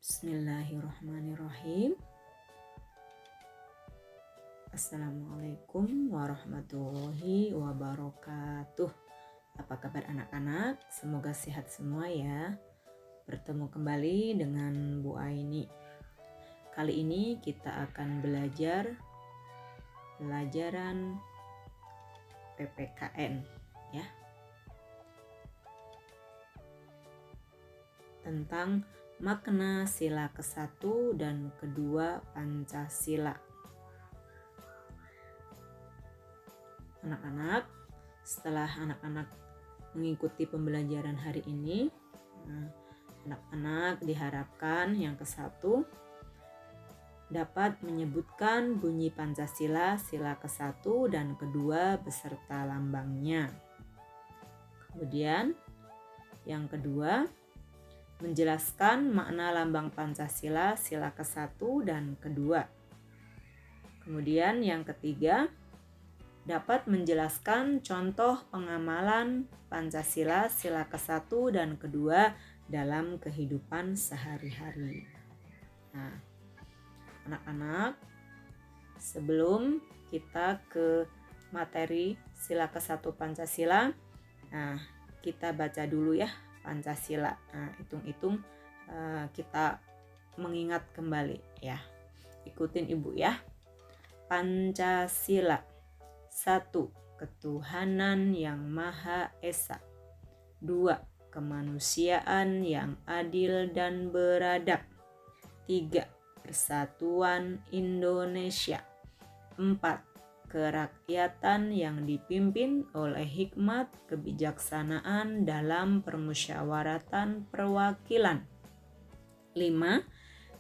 Bismillahirrahmanirrahim. Assalamualaikum warahmatullahi wabarakatuh. Apa kabar anak-anak? Semoga sehat semua ya. Bertemu kembali dengan Bu Aini. Kali ini kita akan belajar pelajaran PPKN ya. Tentang makna sila ke-1 dan kedua Pancasila. Anak-anak, setelah anak-anak mengikuti pembelajaran hari ini, anak-anak diharapkan yang ke-1 dapat menyebutkan bunyi Pancasila sila ke-1 dan kedua beserta lambangnya. Kemudian yang kedua, menjelaskan makna lambang Pancasila sila ke-1 dan kedua. Kemudian yang ketiga, dapat menjelaskan contoh pengamalan Pancasila sila ke-1 dan kedua dalam kehidupan sehari-hari. Nah, anak-anak, sebelum kita ke materi sila ke-1 Pancasila, kita baca dulu ya Pancasila. Hitung-hitung kita mengingat kembali ya. Ikutin Ibu ya. Pancasila. 1. Ketuhanan yang Maha Esa. 2. Kemanusiaan yang adil dan beradab. 3. Persatuan Indonesia. 4. Kerakyatan yang dipimpin oleh hikmat kebijaksanaan dalam permusyawaratan perwakilan. 5.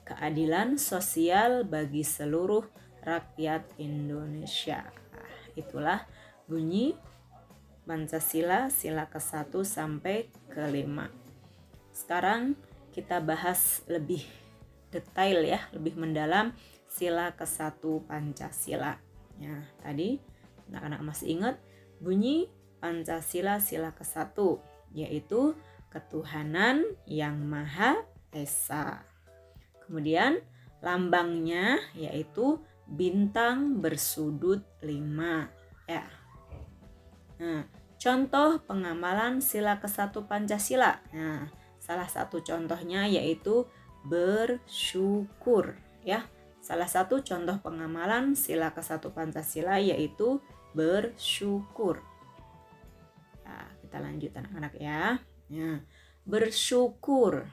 Keadilan sosial bagi seluruh rakyat Indonesia. Itulah bunyi Pancasila sila ke-1 sampai ke-5. Sekarang kita bahas lebih detail ya, lebih mendalam sila ke-1 Pancasila. Ya, tadi anak-anak masih ingat bunyi Pancasila sila ke-1, yaitu ketuhanan yang Maha Esa. Kemudian lambangnya yaitu bintang bersudut 5 ya. Nah, contoh pengamalan sila ke-1 Pancasila. Nah, salah satu contohnya yaitu bersyukur ya. Salah satu contoh pengamalan sila ke-1 Pancasila yaitu bersyukur. Nah, kita lanjut anak-anak ya. Bersyukur.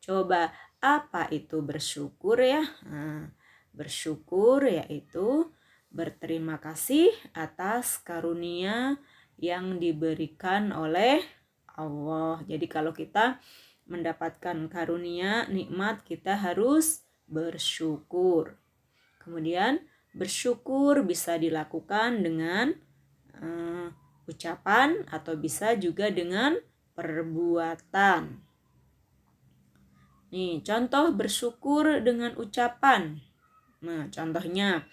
Coba apa itu bersyukur ya? Bersyukur yaitu berterima kasih atas karunia yang diberikan oleh Allah. Jadi kalau kita mendapatkan karunia, nikmat, kita harus bersyukur. Kemudian bersyukur bisa dilakukan dengan ucapan atau bisa juga dengan perbuatan. Nih, contoh bersyukur dengan ucapan. Nah, contohnya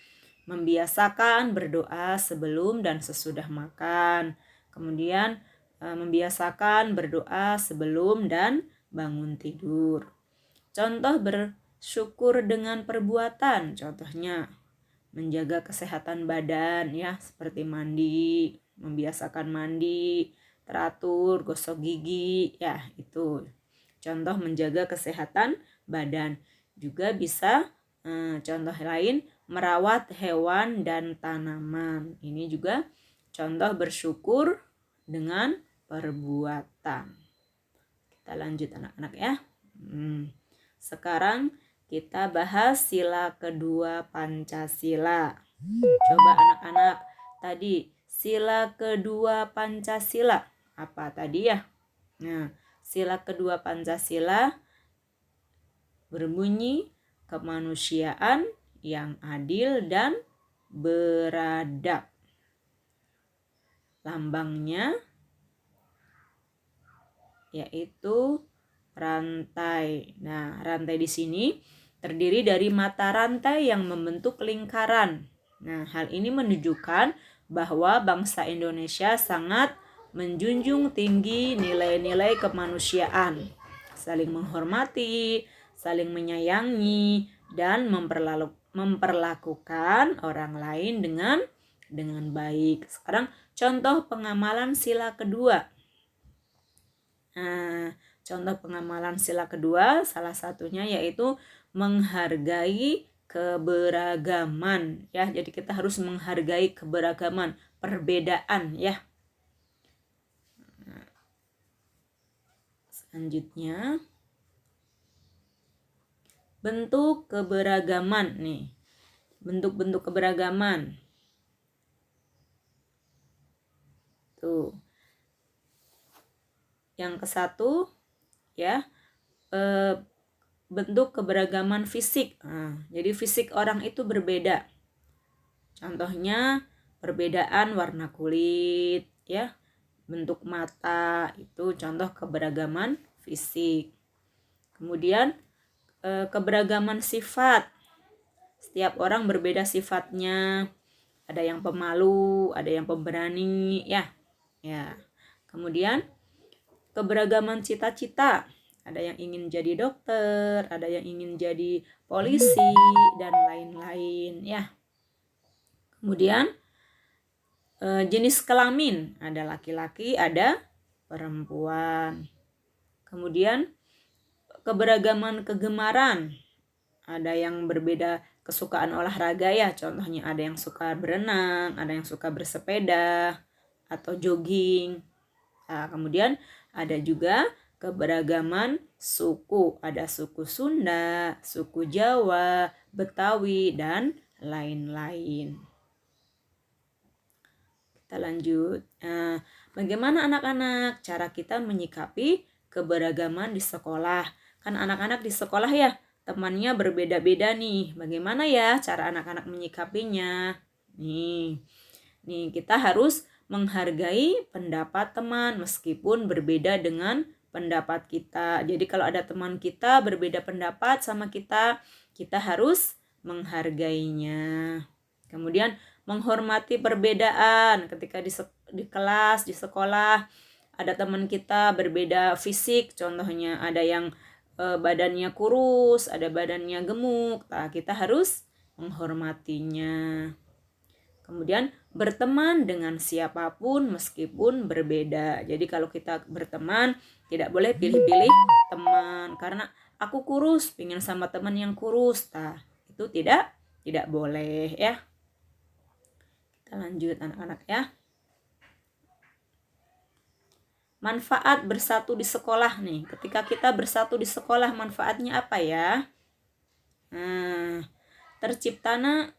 membiasakan berdoa sebelum dan sesudah makan. Kemudian membiasakan berdoa sebelum dan bangun tidur. Contoh bersyukur dengan perbuatan, contohnya menjaga kesehatan badan ya, seperti mandi, membiasakan mandi, teratur, gosok gigi ya, itu contoh menjaga kesehatan badan. Juga bisa contoh lain merawat hewan dan tanaman. Ini juga contoh bersyukur dengan perbuatan. Kita lanjut anak-anak ya. Sekarang kita bahas sila kedua Pancasila. Coba anak-anak, tadi sila kedua Pancasila apa tadi ya? Nah, sila kedua Pancasila berbunyi kemanusiaan yang adil dan beradab. Lambangnya yaitu rantai. Nah, rantai di sini terdiri dari mata rantai yang membentuk lingkaran. Nah, hal ini menunjukkan bahwa bangsa Indonesia sangat menjunjung tinggi nilai-nilai kemanusiaan, saling menghormati, saling menyayangi, dan memperlakukan orang lain dengan baik. Sekarang contoh pengamalan sila kedua. Nah, contoh pengamalan sila kedua salah satunya yaitu menghargai keberagaman ya. Jadi kita harus menghargai keberagaman, perbedaan ya. Selanjutnya bentuk keberagaman nih. Bentuk-bentuk keberagaman. Tuh. Yang ke-1 ya, bentuk keberagaman fisik. Jadi fisik orang itu berbeda. Contohnya perbedaan warna kulit ya, bentuk mata, itu contoh keberagaman fisik. Kemudian keberagaman sifat. Setiap orang berbeda sifatnya. Ada yang pemalu, ada yang pemberani ya. Ya. Kemudian keberagaman cita-cita. Ada yang ingin jadi dokter, ada yang ingin jadi polisi, dan lain-lain ya. Kemudian jenis kelamin. Ada laki-laki, ada perempuan. Kemudian keberagaman kegemaran. Ada yang berbeda kesukaan olahraga ya. Contohnya ada yang suka berenang, ada yang suka bersepeda atau jogging. Nah, kemudian ada juga keberagaman suku. Ada suku Sunda, suku Jawa, Betawi, dan lain-lain. Kita lanjut. Nah, bagaimana anak-anak cara kita menyikapi keberagaman di sekolah? Kan anak-anak di sekolah ya, temannya berbeda-beda nih. Bagaimana ya cara anak-anak menyikapinya? Nih kita harus menghargai pendapat teman meskipun berbeda dengan pendapat kita. Jadi kalau ada teman kita berbeda pendapat sama kita, kita harus menghargainya. Kemudian menghormati perbedaan. Ketika di kelas, di sekolah, ada teman kita berbeda fisik, contohnya ada yang badannya kurus, ada badannya gemuk. Nah, kita harus menghormatinya. Kemudian berteman dengan siapapun meskipun berbeda. Jadi kalau kita berteman tidak boleh pilih-pilih teman. Karena aku kurus, pengen sama teman yang kurus. Nah, itu tidak boleh ya. Kita lanjut anak-anak ya. Manfaat bersatu di sekolah nih. Ketika kita bersatu di sekolah manfaatnya apa ya? Nah, terciptanya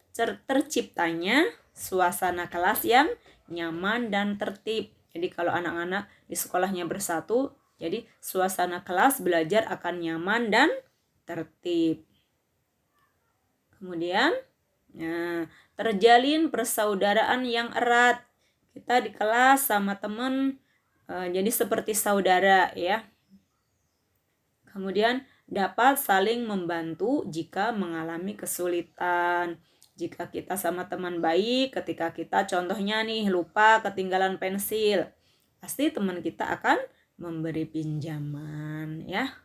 suasana kelas yang nyaman dan tertib. Jadi kalau anak-anak di sekolahnya bersatu, jadi suasana kelas belajar akan nyaman dan tertib. Kemudian terjalin persaudaraan yang erat. Kita di kelas sama teman jadi seperti saudara ya. Kemudian dapat saling membantu jika mengalami kesulitan. Jika kita sama teman baik, ketika kita contohnya nih lupa ketinggalan pensil, pasti teman kita akan memberi pinjaman ya.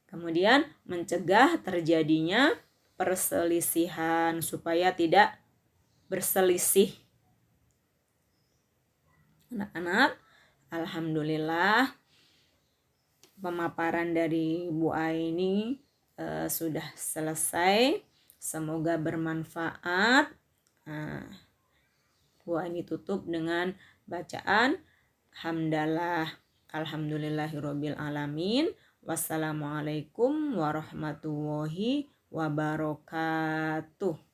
Kemudian mencegah terjadinya perselisihan supaya tidak berselisih. Anak-anak, alhamdulillah pemaparan dari Bu Aini sudah selesai. Semoga bermanfaat. Bu Aini tutup dengan bacaan hamdalah. Alhamdulillahirabbil alamin. Wassalamualaikum warahmatullahi wabarakatuh.